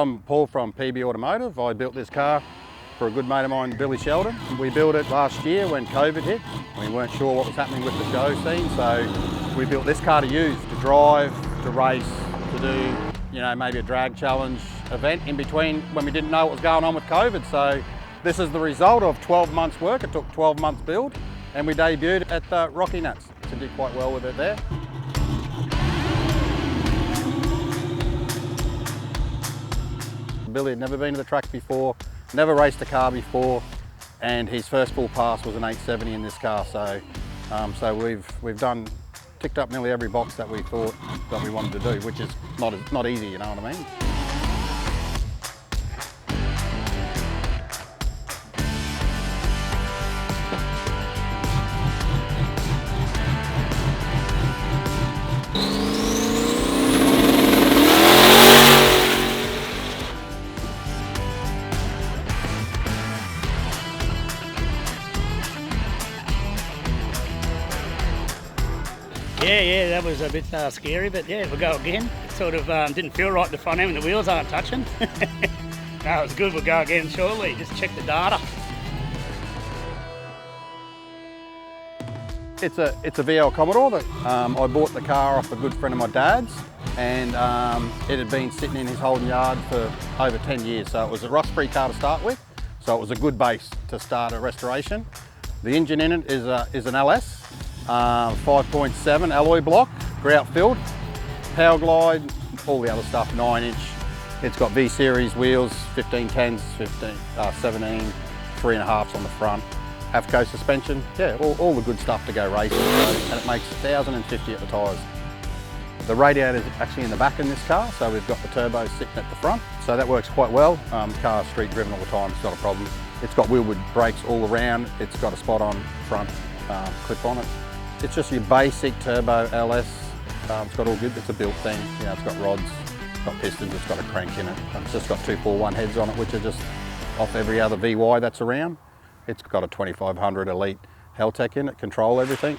I'm Paul from PB Automotive. I built this car for a good mate of mine, Billy Shelton. We built it last year when COVID hit. We weren't sure what was happening with the show scene, so we built this car to use, to drive, to race, to do, you know, maybe a drag challenge event in between when we didn't know what was going on with COVID. So this is the result of 12 months work. It took 12 months build, and we debuted at the Red CentreNATS. So did quite well with it there. Billy had never been to the track before, never raced a car before, and his first full pass was an 870 in this car. So, we've ticked up nearly every box that we thought that we wanted to do, which is not easy, you know what I mean? Yeah, that was a bit scary, but yeah, we'll go again. It sort of didn't feel right the front end when the wheels aren't touching. No, it was good, we'll go again shortly, just check the data. It's a VL Commodore that I bought the car off a good friend of my dad's, and it had been sitting in his holding yard for over 10 years, so it was a rust-free car to start with, so it was a good base to start a restoration. The engine in it is an LS. 5.7 alloy block, grout filled, power glide, all the other stuff, 9-inch. It's got V-series wheels, 1510s, 17, 3.5s on the front, AFCO suspension, yeah, all the good stuff to go racing, and it makes 1,050 at the tyres. The radiator is actually in the back in this car, so we've got the turbo sitting at the front, so that works quite well. Car's street driven all the time, it's not a problem. It's got wheelwood brakes all around, it's got a spot on front clip on it. It's just your basic turbo LS. It's got all good, it's a built thing. You know, it's got rods, it's got pistons, it's got a crank in it. It's just got 241 heads on it, which are just off every other VY that's around. It's got a 2500 Elite Heltec in it, control everything.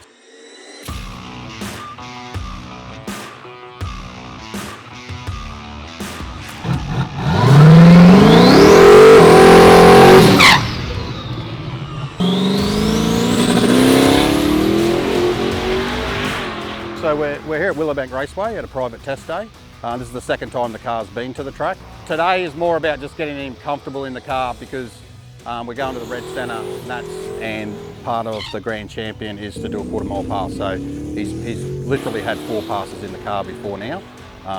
So we're here at Willowbank Raceway at a private test day. This is the second time the car's been to the track. Today is more about just getting him comfortable in the car because we're going to the Red CentreNATS, and part of the Grand Champion is to do a quarter-mile pass. So he's literally had 4 passes in the car before now.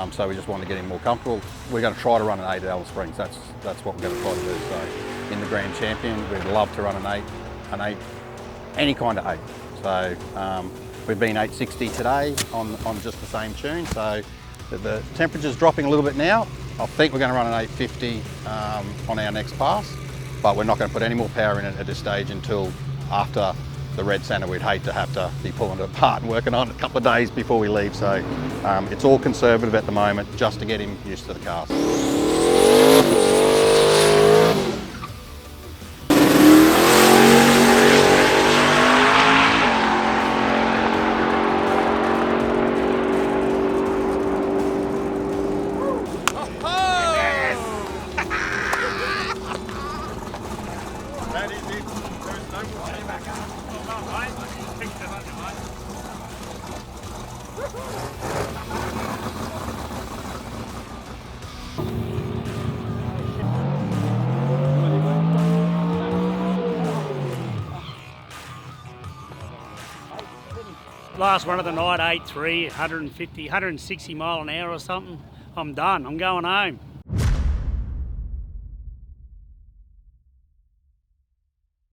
So we just want to get him more comfortable. We're going to try to run an 8 at Alice Springs. That's what we're going to try to do. So in the Grand Champion, we'd love to run an 8, any kind of 8. So we've been 860 today on just the same tune. So the temperature's dropping a little bit now. I think we're going to run an 850 on our next pass, but we're not going to put any more power in it at this stage until after the Red Centre. We'd hate to have to be pulling it apart and working on it a couple of days before we leave. So it's all conservative at the moment, just to get him used to the cars. Last run of the night, 8.3, 150, 160 mile an hour or something. I'm done, I'm going home.